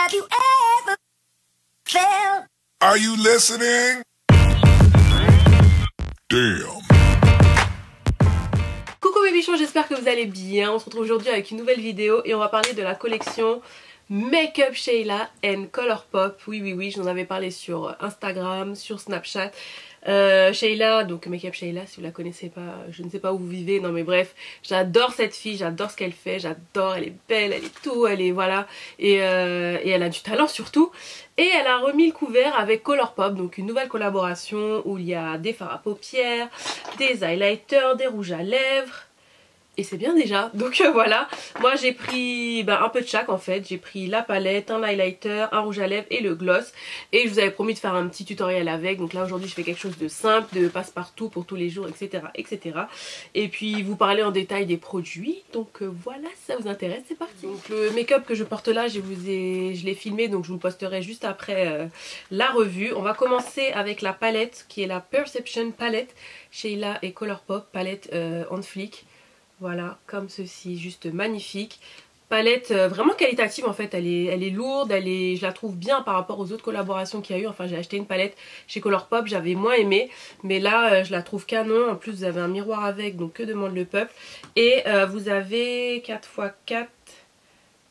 Have you ever felt? Are you listening? Damn. Coucou mes bichons, j'espère que vous allez bien. On se retrouve aujourd'hui avec une nouvelle vidéo et on va parler de la collection Makeup Sheila and Colourpop. Oui, je vous en avais parlé sur Instagram, sur Snapchat. Sheila, donc Makeup Sheila, si vous la connaissez pas, je ne sais pas où vous vivez, non mais bref, j'adore cette fille, j'adore ce qu'elle fait, j'adore, elle est belle, elle est tout, elle est voilà, et elle a du talent surtout. Et elle a remis le couvert avec Colourpop, donc une nouvelle collaboration où il y a des fards à paupières, des highlighters, des rouges à lèvres. Et c'est bien déjà, donc voilà. Moi j'ai pris un peu de chaque en fait. J'ai pris la palette, un highlighter, un rouge à lèvres et le gloss. Et je vous avais promis de faire un petit tutoriel avec. Donc là aujourd'hui je fais quelque chose de simple, de passe-partout pour tous les jours, etc. Et puis vous parler en détail des produits. Donc voilà, si ça vous intéresse, c'est parti. Donc le make-up que je porte là, je l'ai filmé, donc je vous le posterai juste après la revue. On va commencer avec la palette qui est la Perception Palette Sheila et Colourpop, palette on fleek. Voilà, comme ceci, juste magnifique. Palette vraiment qualitative en fait, elle est lourde, je la trouve bien par rapport aux autres collaborations qu'il y a eu. Enfin j'ai acheté une palette chez Colourpop, j'avais moins aimé, mais là je la trouve canon. En plus vous avez un miroir avec, donc que demande le peuple. Et vous avez 4 x 4,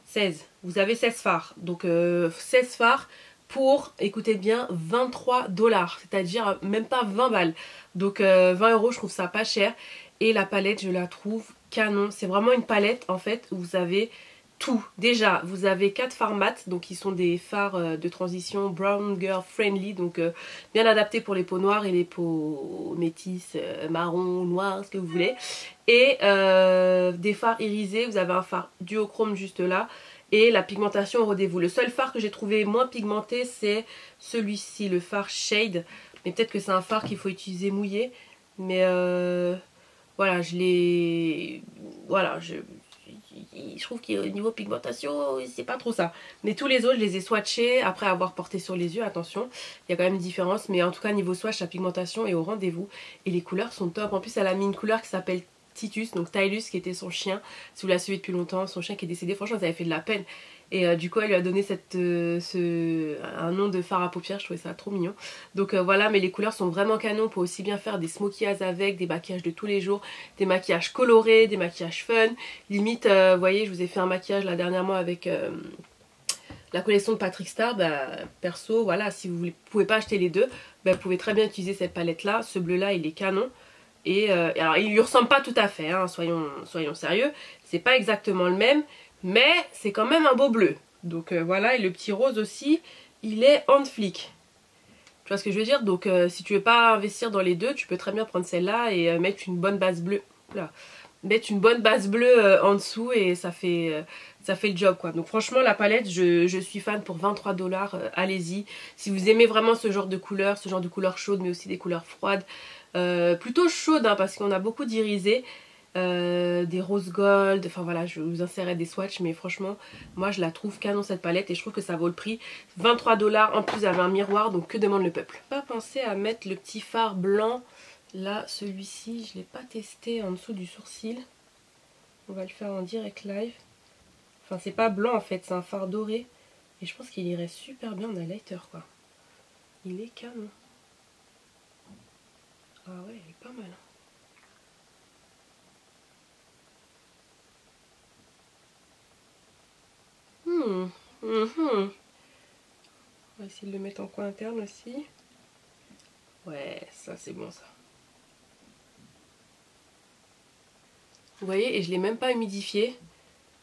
16. Vous avez 16 fards, donc 16 fards pour, écoutez bien, 23 $, c'est-à-dire même pas 20 balles. Donc 20 €, je trouve ça pas cher. Et la palette, je la trouve canon. C'est vraiment une palette en fait où vous avez tout. Déjà, vous avez 4 fards mat, donc qui sont des fards de transition brown girl friendly, donc bien adaptés pour les peaux noires et les peaux métisses, marron, noir, ce que vous voulez. Et des fards irisés, vous avez un fard duochrome juste là. Et la pigmentation au rendez-vous. Le seul fard que j'ai trouvé moins pigmenté, c'est celui-ci, le fard Shade. Mais peut-être que c'est un fard qu'il faut utiliser mouillé. Mais voilà, je trouve qu'au niveau pigmentation, c'est pas trop ça. Mais tous les autres, je les ai swatchés après avoir porté sur les yeux, attention. Il y a quand même une différence, mais en tout cas, niveau swatch, la pigmentation est au rendez-vous. Et les couleurs sont top. En plus, elle a mis une couleur qui s'appelle Titus, donc Tylus, qui était son chien. Si vous la suivez depuis longtemps, son chien qui est décédé, franchement, ça avait fait de la peine. Et du coup elle lui a donné un nom de fard à paupières, je trouvais ça trop mignon. Donc voilà, mais les couleurs sont vraiment canon pour aussi bien faire des smokey eyes avec, des maquillages de tous les jours, des maquillages colorés, des maquillages fun. Limite, vous voyez, je vous ai fait un maquillage là dernièrement avec la collection de Patrick Star. Perso, voilà, si vous ne pouvez pas acheter les deux, vous pouvez très bien utiliser cette palette là. Ce bleu là, il est canon. Et alors il lui ressemble pas tout à fait, hein, soyons sérieux, c'est pas exactement le même, mais c'est quand même un beau bleu. Donc voilà, et le petit rose aussi, il est on fleek. Tu vois ce que je veux dire? Donc si tu veux pas investir dans les deux, tu peux très bien prendre celle-là et mettre une bonne base bleue. Là. Mettre une bonne base bleue en dessous et ça fait le job quoi. Donc franchement la palette, je suis fan pour 23 $, allez-y. Si vous aimez vraiment ce genre de couleurs chaudes mais aussi des couleurs froides. Plutôt chaude hein, parce qu'on a beaucoup d'irisés, des rose gold, enfin voilà, je vous insérerai des swatchs, mais franchement moi je la trouve canon cette palette et je trouve que ça vaut le prix. 23 $, en plus vous avez un miroir, donc que demande le peuple. Pas pensé à mettre le petit fard blanc là, celui-ci je l'ai pas testé en dessous du sourcil, on va le faire en direct live. Enfin c'est pas blanc en fait, c'est un fard doré et je pense qu'il irait super bien en highlighter quoi. Il est canon. Ah ouais, il est pas mal. On va essayer de le mettre en coin interne aussi. Ouais, ça c'est bon ça. Vous voyez, et je l'ai même pas humidifié.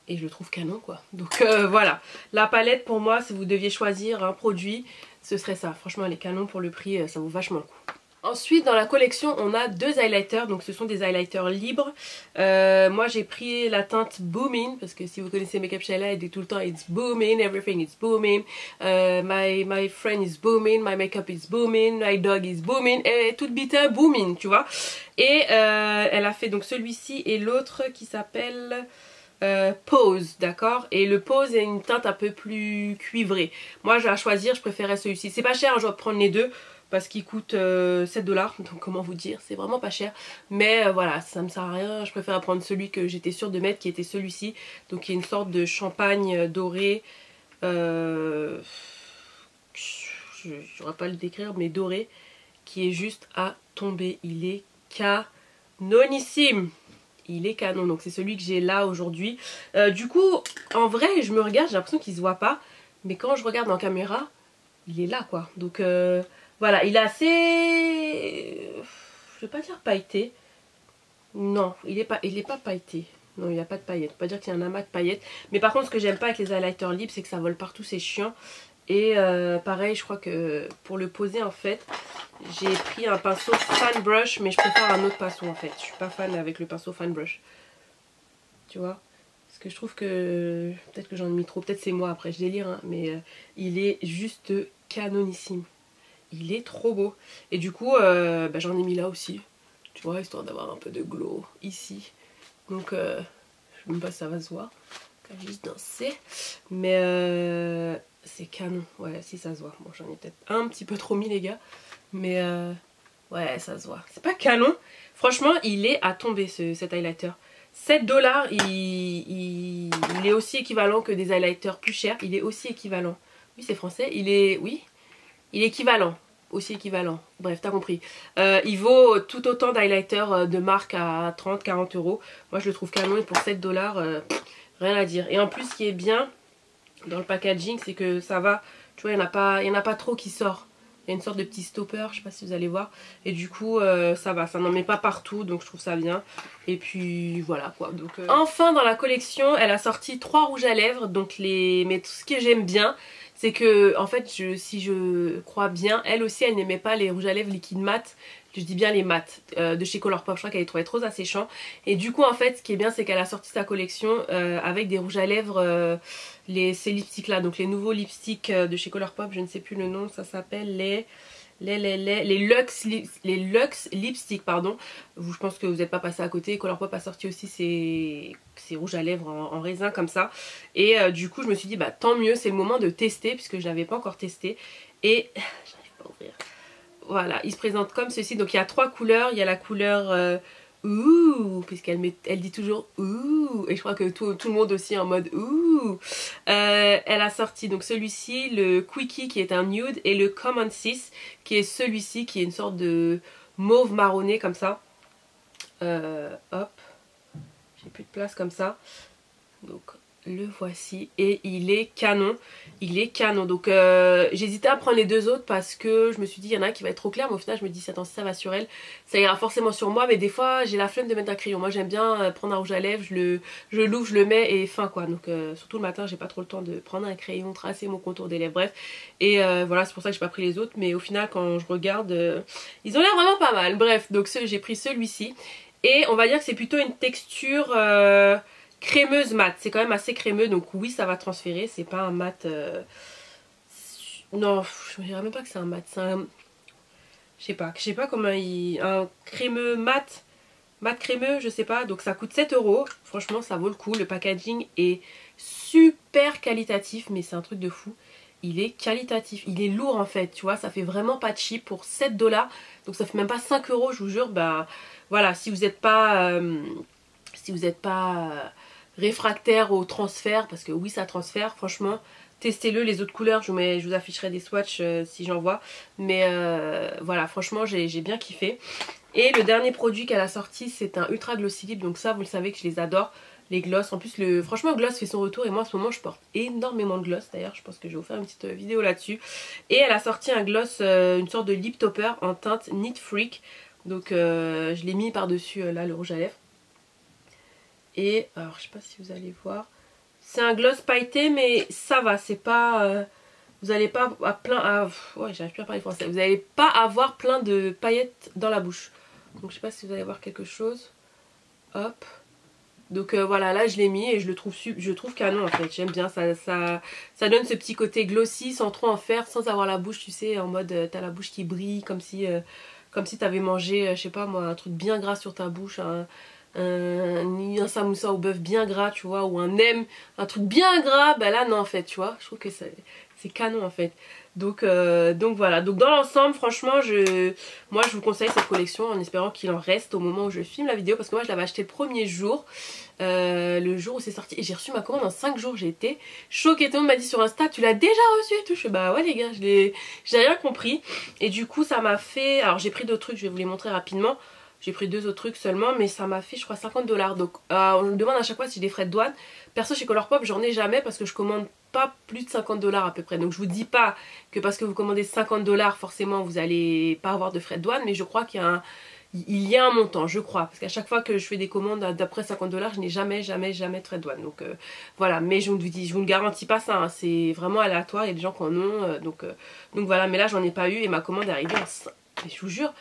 Et je le trouve canon quoi. Donc voilà, la palette pour moi, si vous deviez choisir un produit, ce serait ça. Franchement elle est canon pour le prix, ça vaut vachement le coup. Ensuite dans la collection on a deux highlighters, donc ce sont des highlighters libres. Moi j'ai pris la teinte Booming, parce que si vous connaissez Makeup Sheila, elle dit tout le temps it's booming, everything is booming, my friend is booming, my makeup is booming, my dog is booming, et toute bitin booming tu vois. Et elle a fait donc celui-ci et l'autre qui s'appelle Pose, d'accord. Et le Pose est une teinte un peu plus cuivrée. Moi j'ai à choisir, je préférais celui-ci. C'est pas cher, je vais prendre les deux parce qu'il coûte 7 $, donc comment vous dire, c'est vraiment pas cher. Mais voilà, ça me sert à rien, je préfère prendre celui que j'étais sûre de mettre, qui était celui-ci. Donc il y a une sorte de champagne doré, je n'aurais pas à le décrire, mais doré, qui est juste à tomber. Il est canonissime. Il est canon, donc c'est celui que j'ai là aujourd'hui. Du coup, en vrai, je me regarde, j'ai l'impression qu'il se voit pas. Mais quand je regarde en caméra, il est là, quoi. Donc voilà, il est assez... je vais pas dire pailleté. Non, il est pas pailleté. Non, il n'y a pas de paillettes. On peut pas dire qu'il y a un amas de paillettes. Mais par contre, ce que j'aime pas avec les highlighters libres, c'est que ça vole partout, c'est chiant. Et pareil, je crois que pour le poser, en fait, j'ai pris un pinceau fan brush, mais je préfère un autre pinceau, en fait. Je suis pas fan avec le pinceau fan brush. Tu vois? Parce que je trouve que... peut-être que j'en ai mis trop. Peut-être c'est moi, après, je délire, hein. Mais il est juste canonissime. Il est trop beau. Et du coup, bah, j'en ai mis là aussi. Tu vois, histoire d'avoir un peu de glow ici. Donc, je sais même pas si ça va se voir. Je vais juste danser. Mais c'est canon. Ouais, si ça se voit. Bon, j'en ai peut-être un petit peu trop mis, les gars. Mais ouais, ça se voit. C'est pas canon. Franchement, il est à tomber, cet highlighter. 7 $, il est aussi équivalent que des highlighters plus chers. Il est aussi équivalent. Oui, c'est français. Il est... oui, il est équivalent. Aussi équivalent. Bref, t'as compris. Il vaut tout autant d'highlighter de marque à 30-40 €. Moi, je le trouve canon et pour 7 $, rien à dire. Et en plus, ce qui est bien dans le packaging, c'est que ça va. Tu vois, il n'y en a pas trop qui sort. Il y a une sorte de petit stopper, je sais pas si vous allez voir. Et du coup, ça va. Ça n'en met pas partout, donc je trouve ça bien. Et puis, voilà quoi. Donc, enfin, dans la collection, elle a sorti 3 rouges à lèvres. Donc, mais tout ce que j'aime bien, c'est que, en fait, si je crois bien, elle aussi, elle n'aimait pas les rouges à lèvres liquides mat. Je dis bien les mat de chez Colourpop. Je crois qu'elle les trouvait trop asséchants. Et du coup, en fait, ce qui est bien, c'est qu'elle a sorti sa collection avec des rouges à lèvres, ces lipsticks là. Donc, les nouveaux lipsticks de chez Colourpop, je ne sais plus le nom, ça s'appelle les Luxe Lipstick, pardon. Je pense que vous n'êtes pas passé à côté. Colourpop a sorti aussi ses rouges à lèvres en raisin comme ça. Et du coup, je me suis dit, bah tant mieux, c'est le moment de tester, puisque je n'avais pas encore testé. Et j'arrive pas à ouvrir. Voilà, il se présente comme ceci. Donc il y a 3 couleurs. Il y a la couleur ouh, puisqu'elle dit toujours ouh, et je crois que tout le monde aussi est en mode ouh. Elle a sorti donc celui-ci, le Quickie qui est un nude, et le Common 6 qui est celui-ci, qui est une sorte de mauve marronné comme ça. Hop, j'ai plus de place comme ça. Donc le voici et il est canon. Il est canon. Donc j'hésitais à prendre les deux autres parce que je me suis dit il y en a un qui va être trop clair, mais au final je me dis attends, si ça va sur elle, ça ira forcément sur moi. Mais des fois j'ai la flemme de mettre un crayon. Moi j'aime bien prendre un rouge à lèvres, je l'ouvre, je le mets et fin quoi. Donc surtout le matin j'ai pas trop le temps de prendre un crayon, tracer mon contour des lèvres, bref. Et voilà, c'est pour ça que j'ai pas pris les autres. Mais au final quand je regarde, ils ont l'air vraiment pas mal. Bref, donc j'ai pris celui-ci. Et on va dire que c'est plutôt une texture crémeuse mat, c'est quand même assez crémeux, donc oui ça va transférer, c'est pas un mat non, je dirais même pas que c'est un mat, c'est un, je sais pas comment un crémeux mat crémeux, je sais pas. Donc ça coûte 7 €, franchement ça vaut le coup, le packaging est super qualitatif, mais c'est un truc de fou. Il est qualitatif, il est lourd en fait, tu vois, ça fait vraiment pas cheap pour 7 $, donc ça fait même pas 5 €, je vous jure. Bah voilà, si vous n'êtes pas réfractaire au transfert, parce que oui ça transfère, franchement testez-le. Les autres couleurs je vous afficherai des swatchs si j'en vois, mais voilà, franchement j'ai bien kiffé. Et le dernier produit qu'elle a sorti, c'est un ultra glossy lip, donc ça vous le savez que je les adore, les gloss. En plus franchement gloss fait son retour, et moi en ce moment je porte énormément de gloss. D'ailleurs je pense que je vais vous faire une petite vidéo là-dessus. Et elle a sorti un gloss, une sorte de lip topper en teinte Neat Freak. Donc je l'ai mis par dessus là le rouge à lèvres. Et alors je sais pas si vous allez voir, c'est un gloss pailleté, mais ça va, c'est pas vous allez pas ouais, j'arrive plus à parler français, vous allez pas avoir plein de paillettes dans la bouche. Donc je sais pas si vous allez voir quelque chose. Hop, donc voilà, là je l'ai mis et je trouve canon en fait, j'aime bien, ça donne ce petit côté glossy sans trop en faire, sans avoir la bouche, tu sais, en mode t'as la bouche qui brille comme si t'avais mangé, je sais pas moi, un truc bien gras sur ta bouche, ni un samoussa au bœuf bien gras, tu vois, ou un nem, un truc bien gras, bah là non en fait, tu vois, je trouve que c'est canon en fait. Donc voilà, donc dans l'ensemble franchement moi je vous conseille cette collection en espérant qu'il en reste au moment où je filme la vidéo, parce que moi je l'avais acheté le premier jour, le jour où c'est sorti, et j'ai reçu ma commande en 5 jours. J'ai été choquée. Tout le monde m'a dit sur Insta, tu l'as déjà reçu et tout. Je fais bah ouais les gars, j'ai rien compris, et du coup ça m'a fait, alors j'ai pris d'autres trucs, je vais vous les montrer rapidement. J'ai pris 2 autres trucs seulement, mais ça m'a fait je crois 50$. Donc on me demande à chaque fois si j'ai des frais de douane. Perso chez Colourpop j'en ai jamais, parce que je commande pas plus de 50$ à peu près. Donc je vous dis pas que parce que vous commandez 50$ forcément vous allez pas avoir de frais de douane, mais je crois qu'il y a un montant, je crois, parce qu'à chaque fois que je fais des commandes d'après 50$, je n'ai jamais de frais de douane. Donc voilà, mais je vous le garantis pas ça, hein. C'est vraiment aléatoire, il y a des gens qui en ont, donc voilà, mais là j'en ai pas eu et ma commande est arrivée en... je vous jure,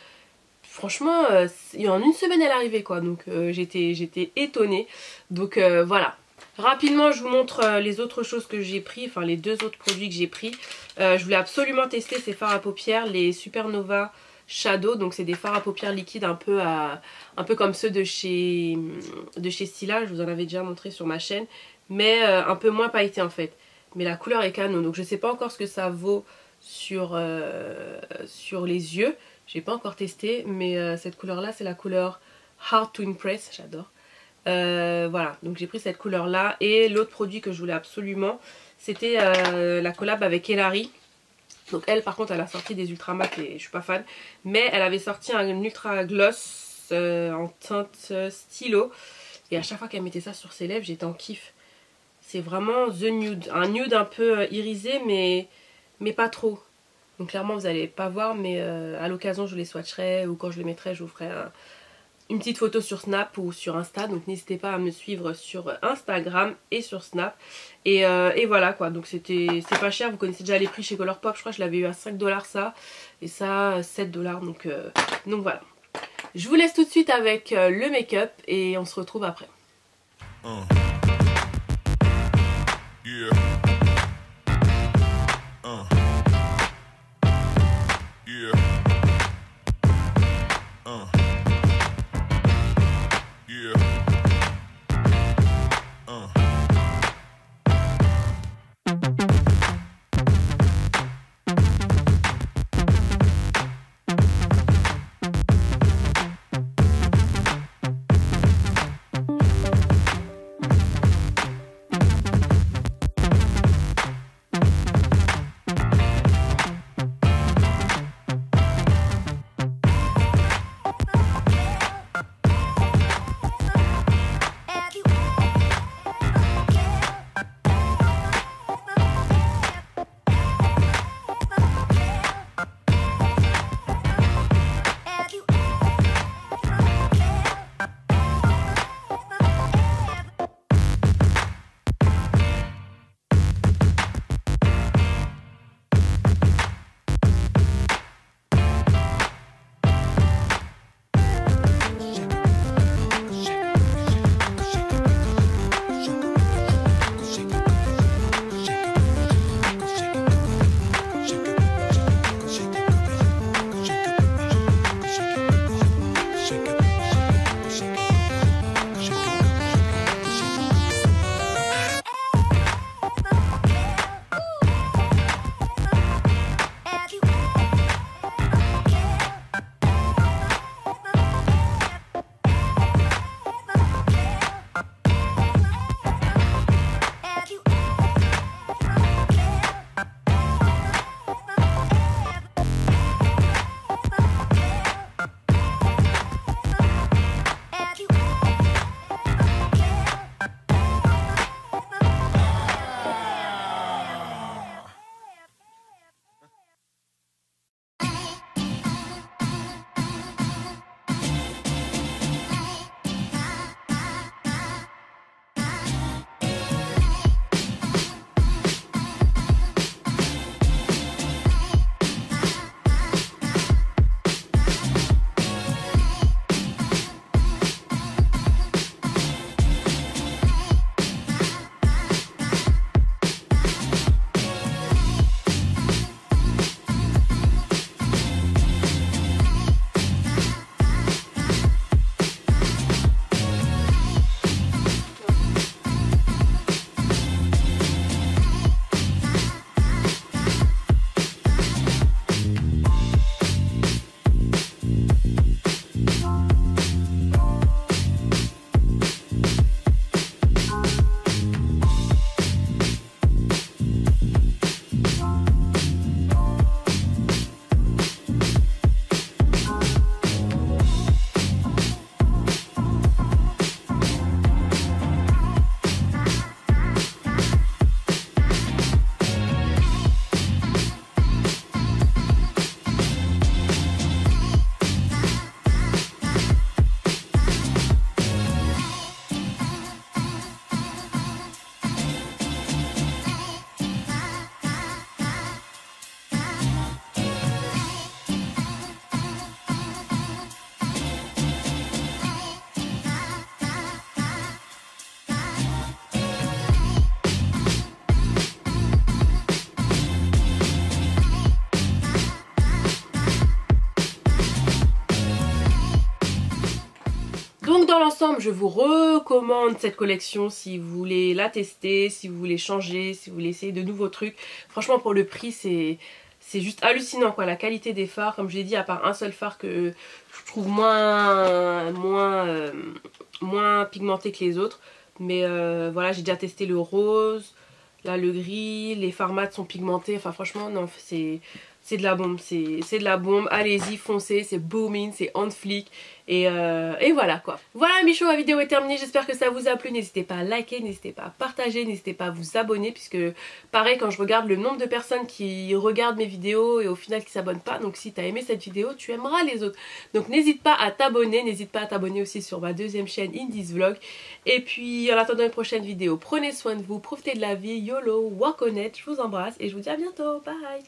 franchement, en une semaine elle est arrivée quoi, donc j'étais étonnée, donc voilà. Rapidement je vous montre les autres choses que j'ai pris, enfin les 2 autres produits que j'ai pris. Je voulais absolument tester ces fards à paupières, les Supernova Shadow, donc c'est des fards à paupières liquides un peu comme ceux de chez Stila, je vous en avais déjà montré sur ma chaîne, mais un peu moins pailletés en fait. Mais la couleur est canon, donc je sais pas encore ce que ça vaut sur les yeux, j'ai pas encore testé, mais cette couleur là c'est la couleur Hard to Impress, j'adore. Voilà, donc j'ai pris cette couleur là, et l'autre produit que je voulais absolument c'était la collab avec Elari. Donc elle par contre elle a sorti des ultra mat et je suis pas fan, mais elle avait sorti un ultra gloss en teinte stylo, et à chaque fois qu'elle mettait ça sur ses lèvres j'étais en kiff. C'est vraiment the nude, un nude un peu irisé mais pas trop. Donc clairement vous allez pas voir, mais à l'occasion je les swatcherai, ou quand je les mettrai je vous ferai une petite photo sur Snap ou sur Insta, donc n'hésitez pas à me suivre sur Instagram et sur Snap, et voilà quoi. Donc c'est pas cher, vous connaissez déjà les prix chez Colourpop, je crois que je l'avais eu à 5$ ça, et ça 7$, donc voilà. Je vous laisse tout de suite avec le make-up et on se retrouve après. Yeah. Yeah. Yeah. d'ensemble, je vous recommande cette collection si vous voulez la tester, si vous voulez changer, si vous voulez essayer de nouveaux trucs. Franchement, pour le prix, c'est juste hallucinant quoi, la qualité des fards. Comme je l'ai dit, à part un seul fard que je trouve moins pigmenté que les autres. Mais voilà, j'ai déjà testé le rose, là le gris, les fards mat sont pigmentés. Enfin franchement, non, c'est de la bombe, c'est de la bombe. Allez-y, foncez, c'est booming, c'est on flic. Et voilà quoi. Voilà Michou, la vidéo est terminée. J'espère que ça vous a plu. N'hésitez pas à liker, n'hésitez pas à partager, n'hésitez pas à vous abonner. Puisque pareil, quand je regarde le nombre de personnes qui regardent mes vidéos et au final qui s'abonnent pas. Donc si tu as aimé cette vidéo, tu aimeras les autres. Donc n'hésite pas à t'abonner. N'hésite pas à t'abonner aussi sur ma deuxième chaîne Indies Vlog. Et puis en attendant une prochaine vidéo, prenez soin de vous, profitez de la vie, YOLO, walk on it. Je vous embrasse et je vous dis à bientôt. Bye.